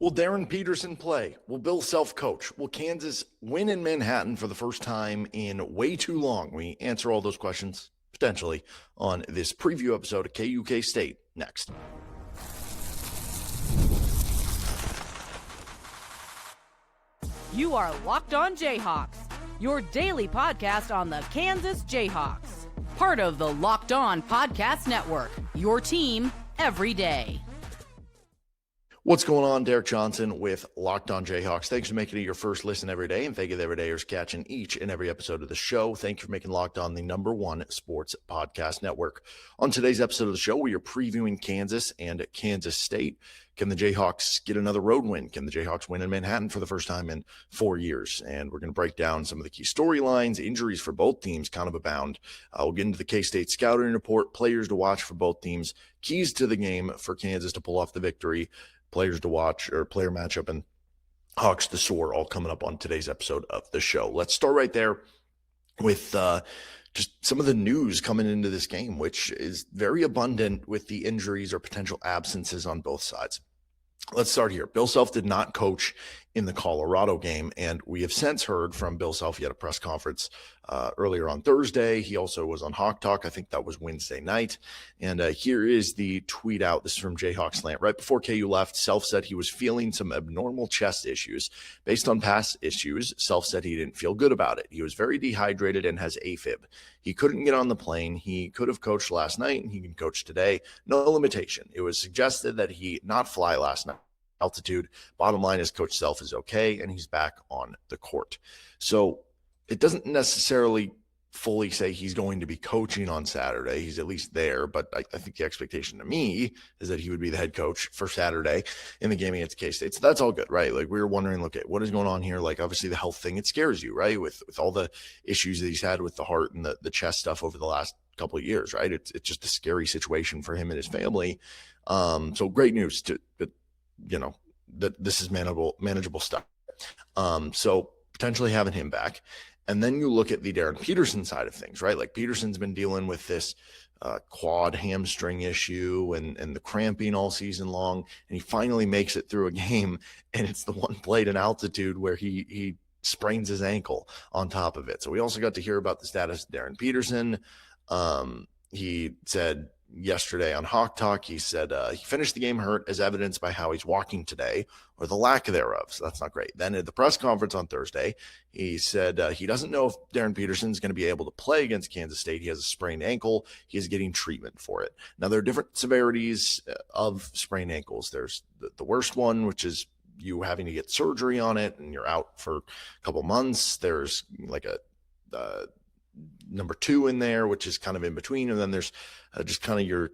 Will Darryn Peterson play? Will Bill self-coach? Will Kansas win in Manhattan for the first time in way too long? We answer all those questions, potentially, on this preview episode of KUK State next. You are Locked On Jayhawks, your daily podcast on the Kansas Jayhawks. Part of the Locked On Podcast Network, your team every day. What's going on? Derek Johnson with Locked On Jayhawks. Thanks for making it your first listen every day, and thank you to everydayers catching each and every episode of the show. Thank you for making Locked On the #1 sports podcast network. On today's episode of the show, we are previewing Kansas and Kansas State. Can the Jayhawks get another road win? Can the Jayhawks win in Manhattan for the first time in 4 years? And we're going to break down some of the key storylines. Injuries for both teams kind of abound. We'll get into the K-State scouting report, players to watch for both teams, keys to the game for Kansas to pull off the victory, players to watch, or player matchup, and Hawks to soar, all coming up on today's episode of the show. Let's start right there with just some of the news coming into this game, which is very abundant with the injuries or potential absences on both sides. Let's start here. Bill Self did not coach in the Colorado game, and we have since heard from Bill Self. He had a press conference earlier on Thursday. He also was on Hawk Talk. I think that was Wednesday night. And here is the tweet out. This is from Jayhawks Slant. Right before KU left, Self said he was feeling some abnormal chest issues. Based on past issues, Self said he didn't feel good about it. He was very dehydrated and has AFib. He couldn't get on the plane. He could have coached last night, and he can coach today. No limitation. It was suggested that he not fly last night. Altitude. Bottom line is Coach Self is okay, and he's back on the court. So it doesn't necessarily fully say he's going to be coaching on Saturday. He's at least there, but I think the expectation to me is that he would be the head coach for Saturday in the game against K-State. So that's all good, right? Like, we were wondering, look, at what is going on here? Like, obviously the health thing, it scares you, right? With all the issues that he's had with the heart and the chest stuff over the last couple of years, right? It's just a scary situation for him and his family. So great news but you know, that this is manageable stuff. So potentially having him back. And then you look at the Darryn Peterson side of things, right? Like, Peterson's been dealing with this quad hamstring issue and the cramping all season long. And he finally makes it through a game, and it's the one played in altitude where he sprains his ankle on top of it. So we also got to hear about the status of Darryn Peterson. He said yesterday on Hawk Talk, he said he finished the game hurt as evidenced by how he's walking today, or the lack thereof. So that's not great. Then at the press conference on Thursday, he said he doesn't know if Darryn Peterson is going to be able to play against Kansas State. He has a sprained ankle. He is getting treatment for it. Now, there are different severities of sprained ankles. There's the worst one, which is you having to get surgery on it, and you're out for a couple months. There's like a number 2 in there, which is kind of in between. And then there's just kind of your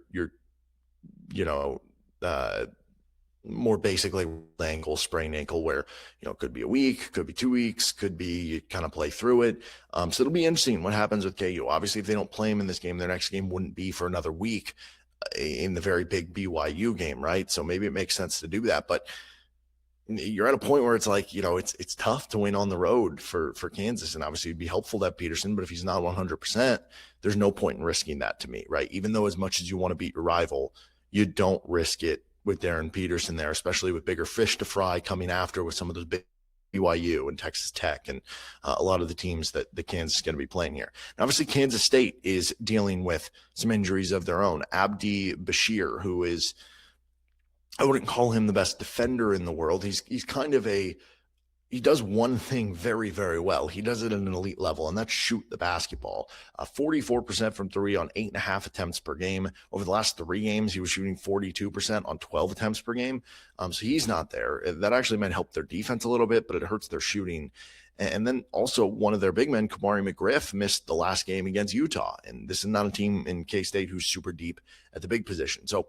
more basically ankle, sprained ankle, where, it could be a week, could be 2 weeks, could be you kind of play through it. So it'll be interesting what happens with KU. Obviously, if they don't play him in this game, their next game wouldn't be for another week in the very big BYU game, right? So maybe it makes sense to do that. But you're at a point where it's like, it's tough to win on the road for Kansas. And obviously it'd be helpful to have Peterson, but if he's not 100%, there's no point in risking that to me, right? Even though as much as you want to beat your rival, you don't risk it with Darryn Peterson there, especially with bigger fish to fry coming after with some of those big BYU and Texas Tech and a lot of the teams that the Kansas is going to be playing here. And obviously Kansas State is dealing with some injuries of their own. Abdi Bashir, who is, I wouldn't call him the best defender in the world. He's kind of he does one thing very, very well. He does it at an elite level, and that's shoot the basketball. 44% from three on 8.5 attempts per game. Over the last 3 games, he was shooting 42% on 12 attempts per game. So he's not there. That actually might help their defense a little bit, but it hurts their shooting. And then also one of their big men, Kamari McGriff, missed the last game against Utah. And this is not a team in K-State who's super deep at the big position. So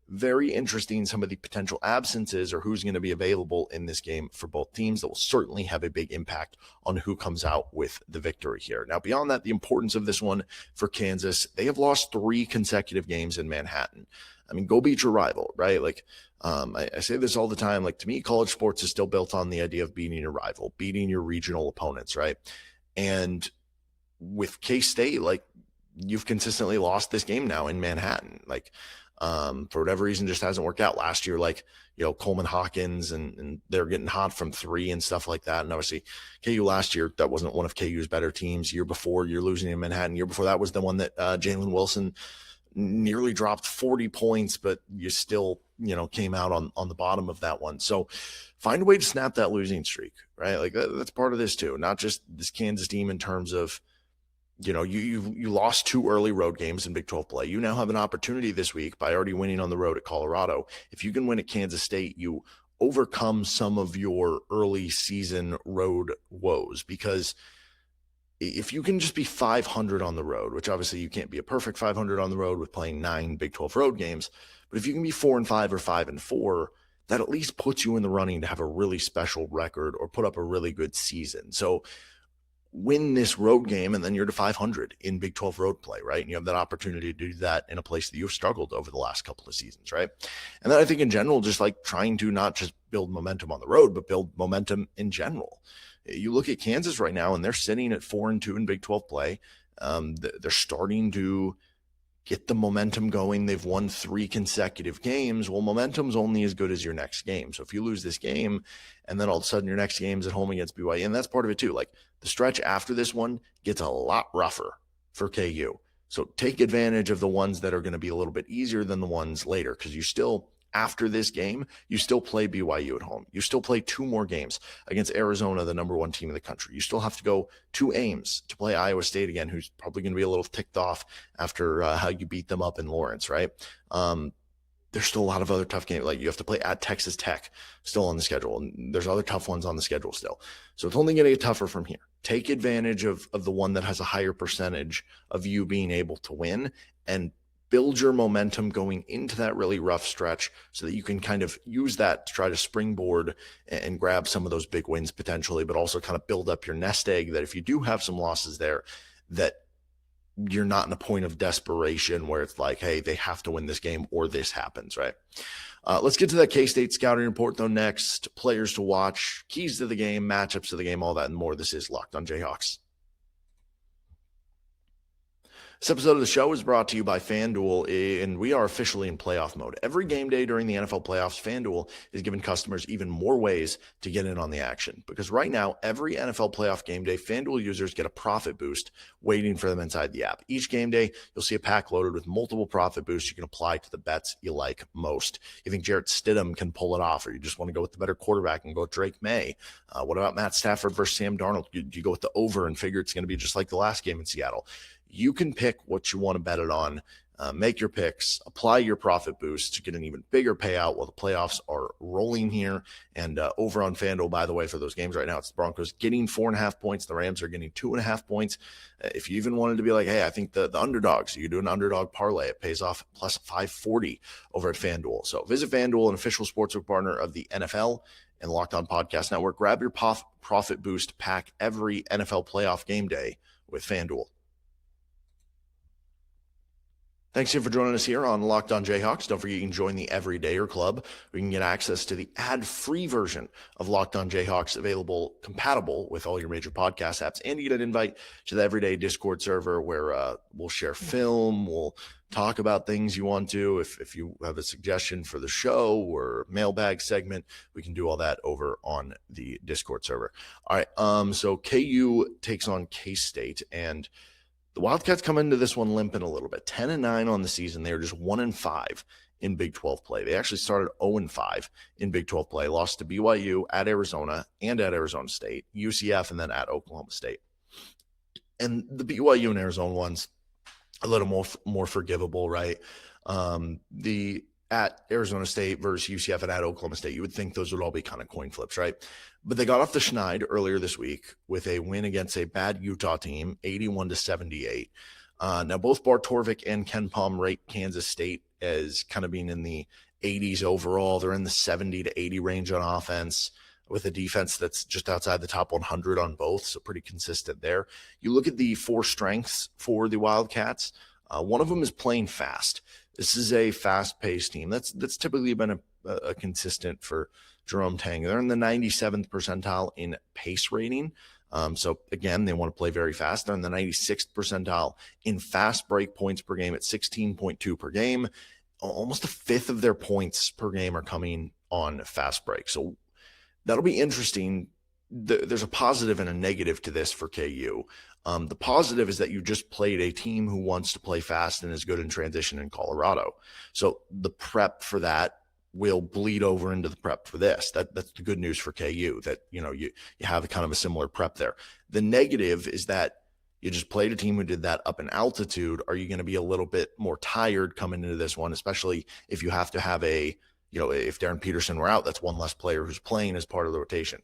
very interesting, some of the potential absences or who's going to be available in this game for both teams that will certainly have a big impact on who comes out with the victory here. Now, beyond that, the importance of this one for Kansas, they have lost 3 consecutive games in Manhattan. I mean, go beat your rival, right? Like, I say this all the time. Like, to me, college sports is still built on the idea of beating your rival, beating your regional opponents, right? And with K-State, like, you've consistently lost this game now in Manhattan. Like, For whatever reason, just hasn't worked out. Last year, like, Coleman Hawkins, and they're getting hot from three and stuff like that. And obviously KU last year, that wasn't one of KU's better teams. Year before, you're losing in Manhattan. Year before that was the one that Jalen Wilson nearly dropped 40 points, but you still, came out on the bottom of that one. So find a way to snap that losing streak, right? Like that's part of this too, not just this Kansas team in terms of, you lost 2 early road games in Big 12 play. You now have an opportunity this week by already winning on the road at Colorado. If you can win at Kansas State, you overcome some of your early season road woes, because if you can just be 500 on the road, which obviously you can't be a perfect 500 on the road with playing 9 Big 12 road games, but if you can be 4-5 or 5-4, that at least puts you in the running to have a really special record or put up a really good season. So win this road game, and then you're to 500 in Big 12 road play, right? And you have that opportunity to do that in a place that you've struggled over the last couple of seasons, right? And then I think in general, just like trying to not just build momentum on the road, but build momentum in general. You look at Kansas right now, and they're sitting at 4-2 in Big 12 play. They're starting to get the momentum going. They've won 3 consecutive games. Well, momentum's only as good as your next game. So if you lose this game, and then all of a sudden your next game's at home against BYU, and that's part of it too. Like the stretch after this one gets a lot rougher for KU. So take advantage of the ones that are going to be a little bit easier than the ones later, because you still, after this game, you still play BYU at home. You still play 2 more games against Arizona, the number 1 team in the country. You still have to go to Ames to play Iowa State again, who's probably going to be a little ticked off after how you beat them up in Lawrence, right? There's still a lot of other tough games. Like you have to play at Texas Tech still on the schedule, and there's other tough ones on the schedule still. So it's only going to get tougher from here. Take advantage of the one that has a higher percentage of you being able to win, and build your momentum going into that really rough stretch so that you can kind of use that to try to springboard and grab some of those big wins potentially, but also kind of build up your nest egg that if you do have some losses there, that you're not in a point of desperation where it's like, hey, they have to win this game or this happens, right? Let's get to that K-State scouting report though next. Players to watch, keys to the game, matchups to the game, all that and more. This is Locked on Jayhawks. This episode of the show is brought to you by FanDuel, and we are officially in playoff mode. Every game day during the NFL playoffs, FanDuel is giving customers even more ways to get in on the action. Because right now, every NFL playoff game day, FanDuel users get a profit boost waiting for them inside the app. Each game day, you'll see a pack loaded with multiple profit boosts you can apply to the bets you like most. You think Jarrett Stidham can pull it off, or you just want to go with the better quarterback and go with Drake May? What about Matt Stafford versus Sam Darnold? Do you go with the over and figure it's going to be just like the last game in Seattle? You can pick what you want to bet it on, make your picks, apply your profit boost to get an even bigger payout while the playoffs are rolling here. And over on FanDuel, by the way, for those games right now, it's the Broncos getting 4.5 points. The Rams are getting 2.5 points. If you even wanted to be like, hey, I think the underdogs, you do an underdog parlay, it pays off plus 540 over at FanDuel. So visit FanDuel, an official sportsbook partner of the NFL and Locked On Podcast Network. Grab your profit boost pack every NFL playoff game day with FanDuel. Thanks again for joining us here on Locked On Jayhawks. Don't forget you can join the Everydayer Club. We can get access to the ad-free version of Locked On Jayhawks, compatible with all your major podcast apps. And you get an invite to the Everyday Discord server where we'll share film, we'll talk about things you want to. If you have a suggestion for the show or mailbag segment, we can do all that over on the Discord server. All right, so KU takes on K-State, and the Wildcats come into this one limping a little bit. 10-9 on the season. They were just 1-5 in Big 12 play. They actually started 0-5 in Big 12 play. Lost to BYU, at Arizona, and at Arizona State, UCF, and then at Oklahoma State. And the BYU and Arizona ones, a little more forgivable, right? The at Arizona State versus UCF and at Oklahoma State, you would think those would all be kind of coin flips, right? But they got off the schneid earlier this week with a win against a bad Utah team, 81-78. Now, both Bart Torvik and Ken Palm rate Kansas State as kind of being in the 80s overall. They're in the 70 to 80 range on offense with a defense that's just outside the top 100 on both, so pretty consistent there. You look at the 4 strengths for the Wildcats. One of them is playing fast. This is a fast-paced team. That's typically been a consistent for Jerome Tang. They're in the 97th percentile in pace rating. So, again, they want to play very fast. They're in the 96th percentile in fast break points per game at 16.2 per game. almost a fifth of their points per game are coming on fast break. So that'll be interesting. There's a positive and a negative to this for KU. The positive is that you just played a team who wants to play fast and is good in transition in Colorado. So the prep for that will bleed over into the prep for this. That's the good news for KU, that, you have kind of a similar prep there. The negative is that you just played a team who did that up in altitude. Are you going to be a little bit more tired coming into this one, especially if you have to have if Darryn Peterson were out, that's one less player who's playing as part of the rotation,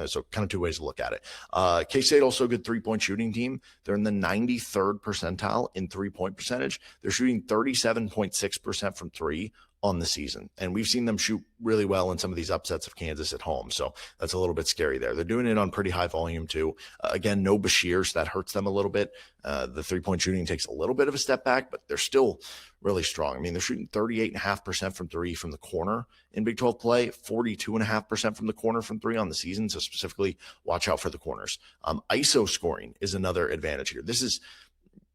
so kind of two ways to look at it. K-State also a good 3-point shooting team. They're in the 93rd percentile in 3-point percentage. They're shooting 37.6% from three on the season. And we've seen them shoot really well in some of these upsets of Kansas at home. So that's a little bit scary there. They're doing it on pretty high volume too. Again, no Bashir, so that hurts them a little bit. The 3-point shooting takes a little bit of a step back, but they're still really strong. I mean, they're shooting 38.5% from three from the corner in Big 12 play, 42.5% from the corner from three on the season. So specifically, watch out for the corners. ISO scoring is another advantage here. This is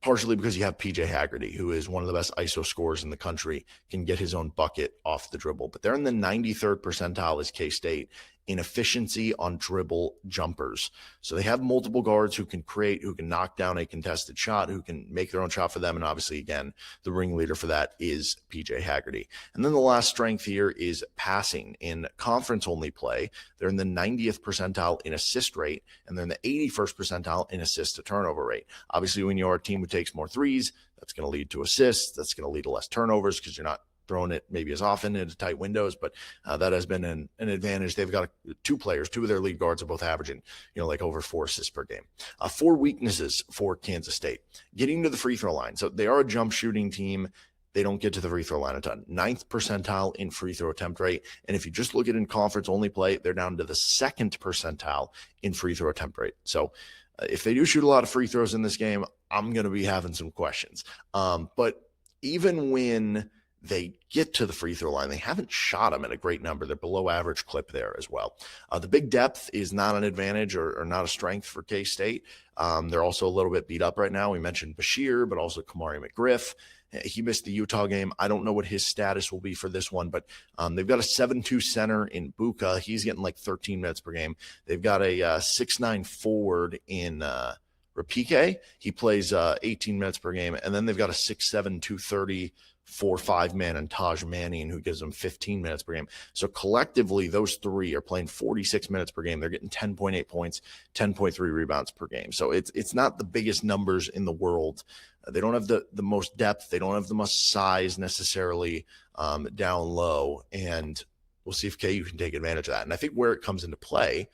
partially because you have PJ Haggerty, who is one of the best ISO scorers in the country, can get his own bucket off the dribble. But they're in the 93rd percentile as K-State in efficiency on dribble jumpers. So they have multiple guards who can create, who can knock down a contested shot, who can make their own shot for them. And obviously, again, the ringleader for that is PJ Haggerty. And then the last strength here is passing. In conference-only play, they're in the 90th percentile in assist rate, and they're in the 81st percentile in assist to turnover rate. Obviously, when you're a team who takes more threes, that's going to lead to assists. That's going to lead to less turnovers because you're not throwing it maybe as often into tight windows, but that has been an advantage. They've got two of their lead guards are both averaging, like over 4 assists per game. 4 weaknesses for Kansas State: getting to the free throw line. So they are a jump shooting team. They don't get to the free throw line a ton. 9th percentile in free throw attempt rate. And if you just look at in conference only play, they're down to the 2nd percentile in free throw attempt rate. So if they do shoot a lot of free throws in this game, I'm going to be having some questions. But even when they get to the free throw line, they haven't shot them at a great number. They're below average clip there as well. The big depth is not an advantage or not a strength for K-State. They're also a little bit beat up right now. We mentioned Bashir, but also Kamari McGriff. He missed the Utah game. I don't know what his status will be for this one, but they've got a 7'2" center in Buka. He's getting like 13 minutes per game. They've got a 6'9" forward in Rapike. He plays 18 minutes per game. And then they've got a 6'7", 230 4-5 man and Taj Manning, who gives them 15 minutes per game. So collectively, those three are playing 46 minutes per game. They're getting 10.8 points, 10.3 rebounds per game. So it's not the biggest numbers in the world. They don't have the most depth. They don't have the most size necessarily down low. And we'll see if KU can take advantage of that. And I think where it comes into play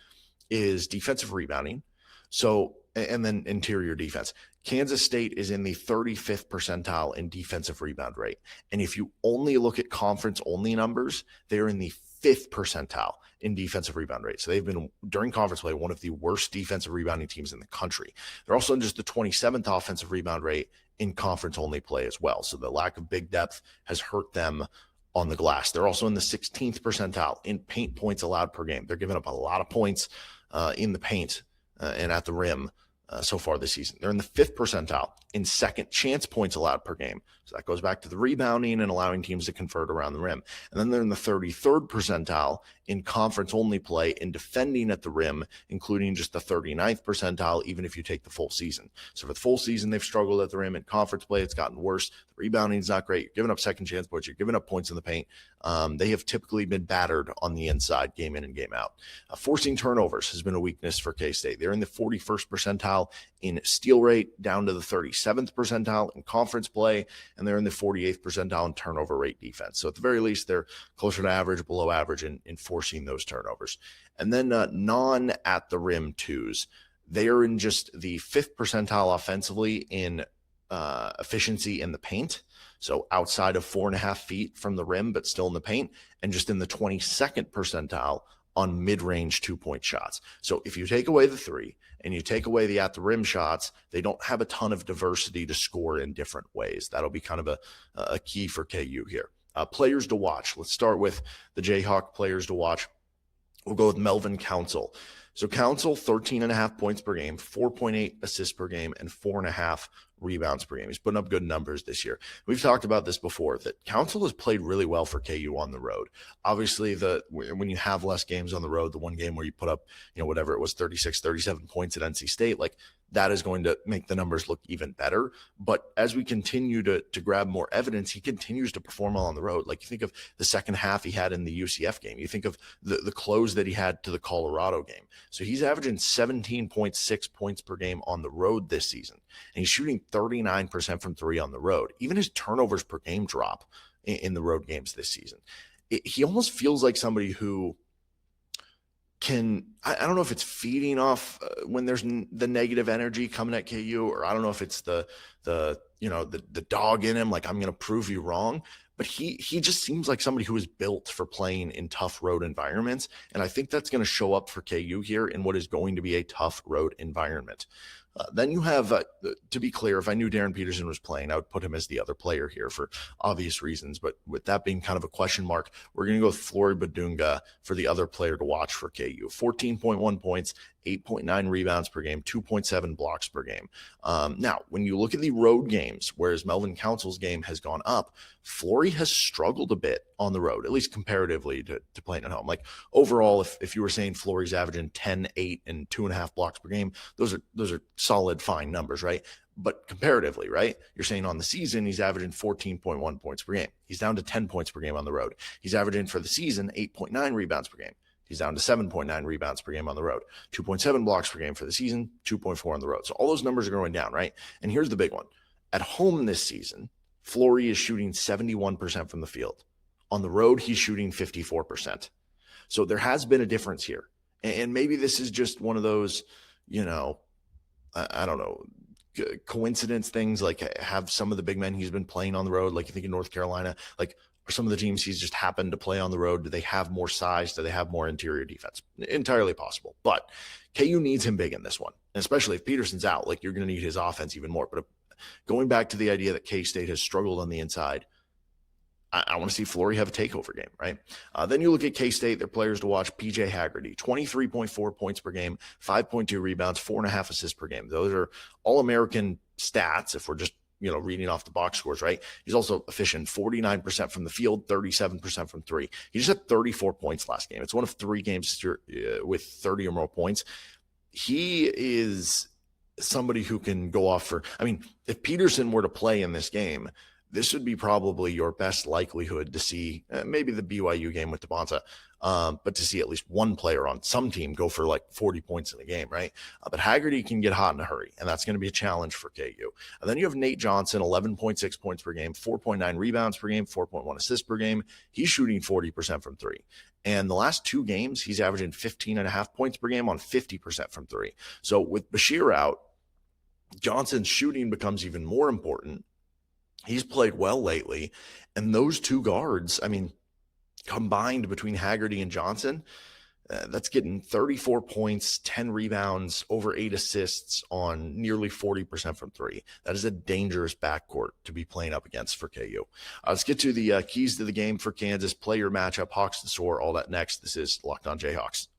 is defensive rebounding. So, and then interior defense. Kansas State is in the 35th percentile in defensive rebound rate. And if you only look at conference only numbers, they're in the 5th percentile in defensive rebound rate. So they've been, during conference play, one of the worst defensive rebounding teams in the country. They're also in just the 27th offensive rebound rate in conference only play as well. So the lack of big depth has hurt them on the glass. They're also in the 16th percentile in paint points allowed per game. They're giving up a lot of points in the paint and at the rim so far this season. They're in the 5th percentile in second chance points allowed per game. So that goes back to the rebounding and allowing teams to convert around the rim. And then they're in the 33rd percentile in conference only play in defending at the rim, including just the 39th percentile, even if you take the full season. So for the full season, they've struggled at the rim. In conference play, it's gotten worse. The rebounding is not great. You're giving up second chance points. You're giving up points in the paint. They have typically been battered on the inside game in and game out. Forcing turnovers has been a weakness for K-State. They're in the 41st percentile in steal rate, down to the 37th percentile in conference play, and they're in the 48th percentile in turnover rate defense. So at the very least, they're closer to average, below average in forcing those turnovers. And then non at the rim twos. They are in just the 5th percentile offensively in efficiency in the paint. So outside of 4.5 feet from the rim, but still in the paint, and just in the 22nd percentile on mid-range 2-point shots. So if you take away the three and you take away the at the rim shots, they don't have a ton of diversity to score in different ways. That'll be kind of a key for KU here. Players to watch. Let's start with the Jayhawk players to watch. We'll go with Melvin Council. So Council, 13.5 points per game, 4.8 assists per game, and 4.5 rebounds per game. He's putting up good numbers this year. We've talked about this before, that Council has played really well for KU on the road. Obviously, when you have less games on the road, the one game where you put up, whatever it was, 36, 37 points at NC State, like that is going to make the numbers look even better. But as we continue to grab more evidence, he continues to perform well on the road. Like you think of the second half he had in the UCF game. You think of the close that he had to the Colorado game. So he's averaging 17.6 points per game on the road this season. And he's shooting 39% from three on the road. Even his turnovers per game drop in the road games this season. He almost feels like somebody who I don't know if it's feeding off when there's the negative energy coming at KU, or I don't know if it's the dog in him, like I'm going to prove you wrong, but he just seems like somebody who is built for playing in tough road environments. And I think that's going to show up for KU here in what is going to be a tough road environment. Then you have, to be clear, if I knew Darryn Peterson was playing, I would put him as the other player here for obvious reasons. But with that being kind of a question mark, we're going to go with Flory Bidunga for the other player to watch for KU. 14.1 points, 8.9 rebounds per game, 2.7 blocks per game. Now, when you look at the road games, whereas Melvin Council's game has gone up, Flory has struggled a bit on the road, at least comparatively to playing at home. Like overall, if you were saying Flory's averaging 10, 8, and 2.5 blocks per game, those are solid, fine numbers, right? But comparatively, right, you're saying on the season, he's averaging 14.1 points per game. He's down to 10 points per game on the road. He's averaging for the season 8.9 rebounds per game. He's down to 7.9 rebounds per game on the road, 2.7 blocks per game for the season, 2.4 on the road. So all those numbers are going down, right? And here's the big one. At home this season, Flory is shooting 71% from the field. On the road, he's shooting 54%. So there has been a difference here. And maybe this is just one of those, I don't know, coincidence things, like have some of the big men he's been playing on the road, like you think in North Carolina, like are some of the teams he's just happened to play on the road, do they have more size? Do they have more interior defense? Entirely possible. But KU needs him big in this one, and especially if Peterson's out, like you're going to need his offense even more. But going back to the idea that K-State has struggled on the inside, I want to see Flory have a takeover game, right? Then you look at K-State, their players to watch: PJ Haggerty, 23.4 points per game, 5.2 rebounds, 4.5 assists per game. Those are All-American stats if we're just, reading off the box scores, right? He's also efficient, 49% from the field, 37% from three. He just had 34 points last game. It's one of 3 games with 30 or more points. He is somebody who can go off for, if Peterson were to play in this game, this would be probably your best likelihood to see maybe the BYU game with DeBonta, but to see at least one player on some team go for like 40 points in a game, right? But Haggerty can get hot in a hurry, and that's going to be a challenge for KU. And then you have Nate Johnson, 11.6 points per game, 4.9 rebounds per game, 4.1 assists per game. He's shooting 40% from three. And the last 2 games, he's averaging 15.5 points per game on 50% from three. So with Bashir out, Johnson's shooting becomes even more important. He's played well lately, and those 2 guards, combined between Haggerty and Johnson, that's getting 34 points, 10 rebounds, over 8 assists on nearly 40% from three. That is a dangerous backcourt to be playing up against for KU. Let's get to the keys to the game for Kansas. Play your matchup, Hawks to soar, all that next. This is Locked On Jayhawks.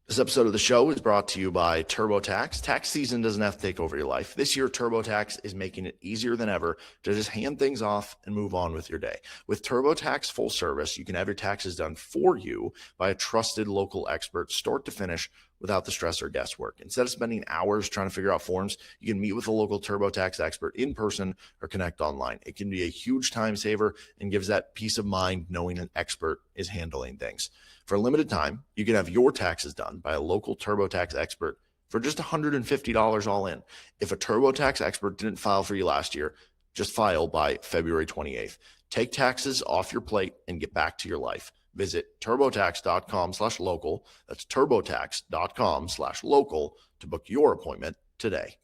This episode of the show is brought to you by TurboTax. Tax season doesn't have to take over your life. This year, TurboTax is making it easier than ever to just hand things off and move on with your day. With TurboTax Full Service, you can have your taxes done for you by a trusted local expert, start to finish, without the stress or guesswork. Instead of spending hours trying to figure out forms, you can meet with a local TurboTax expert in person or connect online. It can be a huge time saver and gives that peace of mind knowing an expert is handling things. For a limited time, you can have your taxes done by a local TurboTax expert for just $150 all in. If a TurboTax expert didn't file for you last year, just file by February 28th. Take taxes off your plate and get back to your life. Visit turbotax.com/local. That's turbotax.com/local to book your appointment today.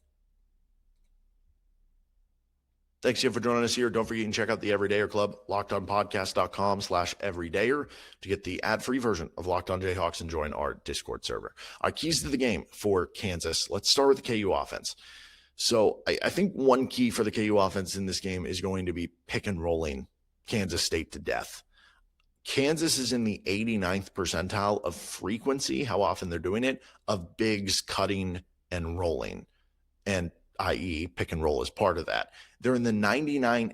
Thanks again for joining us here. Don't forget you can check out the Everydayer Club, lockedonpodcast.com/everydayer to get the ad-free version of Locked On Jayhawks and join our Discord server. Our keys to the game for Kansas. Let's start with the KU offense. So I think one key for the KU offense in this game is going to be pick and rolling Kansas State to death. Kansas is in the 89th percentile of frequency, how often they're doing it, of bigs cutting and rolling. and i.e. pick and roll is part of that. They're in the 99.5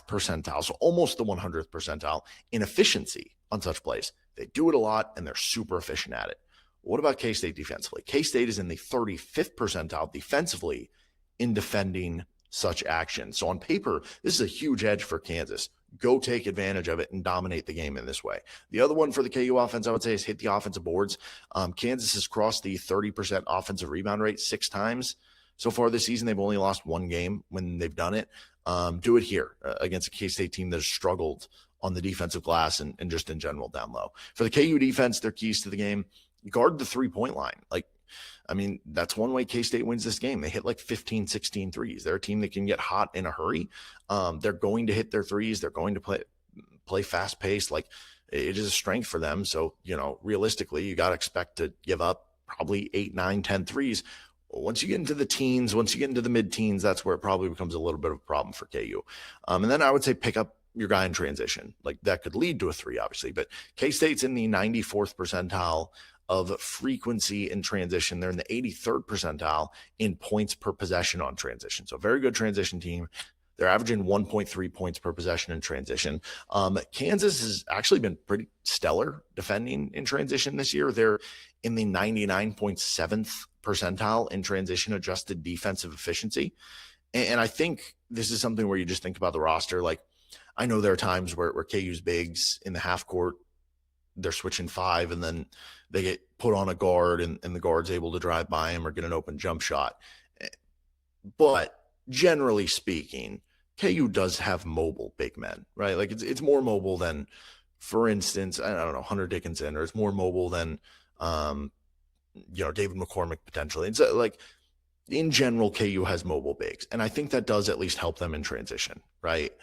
percentile, so almost the 100th percentile in efficiency on such plays. They do it a lot, and they're super efficient at it. What about K-State defensively? K-State is in the 35th percentile defensively in defending such action. So on paper, this is a huge edge for Kansas. Go take advantage of it and dominate the game in this way. The other one for the KU offense, I would say, is hit the offensive boards. Kansas has crossed the 30% offensive rebound rate 6 times so far this season. They've only lost 1 game when they've done it. Do it here against a K-State team that has struggled on the defensive glass and just in general down low. For the KU defense, their keys to the game, guard the 3-point line. That's one way K-State wins this game. They hit like 15, 16 threes. They're a team that can get hot in a hurry. They're going to hit their threes. They're going to play fast paced. Like, it is a strength for them. So, realistically, you got to expect to give up probably 8, 9, 10 threes. Once you get into the teens, once you get into the mid-teens, that's where it probably becomes a little bit of a problem for KU. And then I would say pick up your guy in transition. Like, that could lead to a 3, obviously. But K-State's in the 94th percentile of frequency in transition. They're in the 83rd percentile in points per possession on transition. So very good transition team. They're averaging 1.3 points per possession in transition. Kansas has actually been pretty stellar defending in transition this year. They're in the 99.7th percentile in transition adjusted defensive efficiency. And I think this is something where you just think about the roster. Like, I know there are times where KU's bigs in the half court, they're switching 5 and then they get put on a guard and the guard's able to drive by him or get an open jump shot. But generally speaking, KU does have mobile big men, right? Like, it's more mobile than, for instance, I don't know, Hunter Dickinson, or it's more mobile than, David McCormick potentially. It's like, in general, KU has mobile bigs. And I think that does at least help them in transition, right?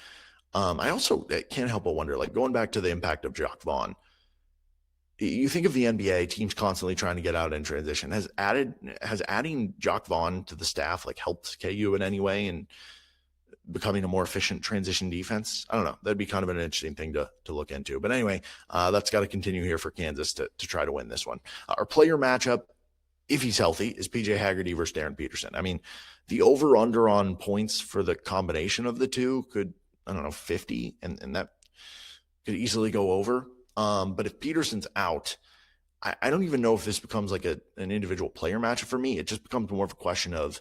I also can't help but wonder, like, going back to the impact of Jacques Vaughn, you think of the NBA, teams constantly trying to get out in transition. Has adding Jacques Vaughn to the staff like helped KU in any way and becoming a more efficient transition defense? I don't know. That'd be kind of an interesting thing to look into. But anyway, that's got to continue here for Kansas to try to win this one. Our player matchup, if he's healthy, is PJ Haggerty versus Darryn Peterson. I mean, the over-under on points for the combination of the two could, 50, and that could easily go over. But if Peterson's out, I don't even know if this becomes like an individual player matchup for me. It just becomes more of a question of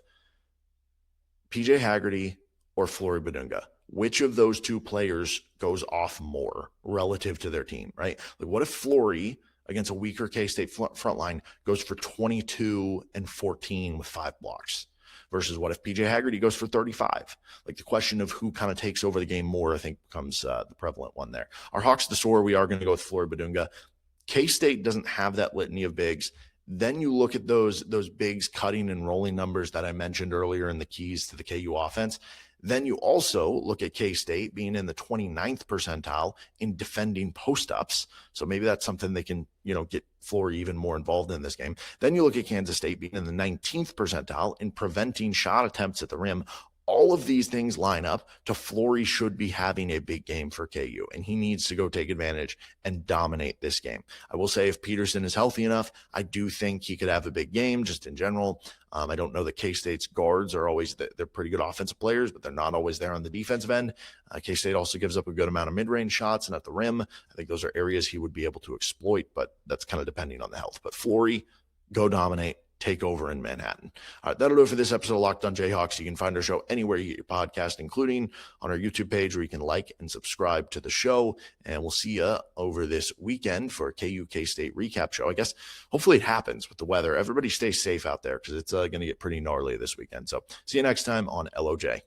PJ Haggerty or Flory Bidunga. Which of those two players goes off more relative to their team, right? Like, what if Flory against a weaker K-State front line goes for 22 and 14 with 5 blocks? Versus what if PJ Haggerty goes for 35? Like, the question of who kind of takes over the game more, I think, becomes the prevalent one there. Our Hawks to soar, we are going to go with Flory Bidunga. K-State doesn't have that litany of bigs. Then you look at those bigs cutting and rolling numbers that I mentioned earlier in the keys to the KU offense. Then you also look at K-State being in the 29th percentile in defending post-ups. So maybe that's something they can, get Flory even more involved in this game. Then you look at Kansas State being in the 19th percentile in preventing shot attempts at the rim. All of these things line up to Flory should be having a big game for KU, and he needs to go take advantage and dominate this game. I will say if Peterson is healthy enough, I do think he could have a big game just in general. I don't know that K-State's guards are always, they're pretty good offensive players, but they're not always there on the defensive end. K-State also gives up a good amount of mid-range shots and at the rim. I think those are areas he would be able to exploit, but that's kind of depending on the health. But Flory, go dominate. Take over in Manhattan. All right, that'll do it for this episode of Locked on Jayhawks. You can find our show anywhere you get your podcast, including on our YouTube page where you can like and subscribe to the show. And we'll see you over this weekend for a KU K-State recap show. I guess hopefully it happens with the weather. Everybody stay safe out there because it's going to get pretty gnarly this weekend. So see you next time on LOJ.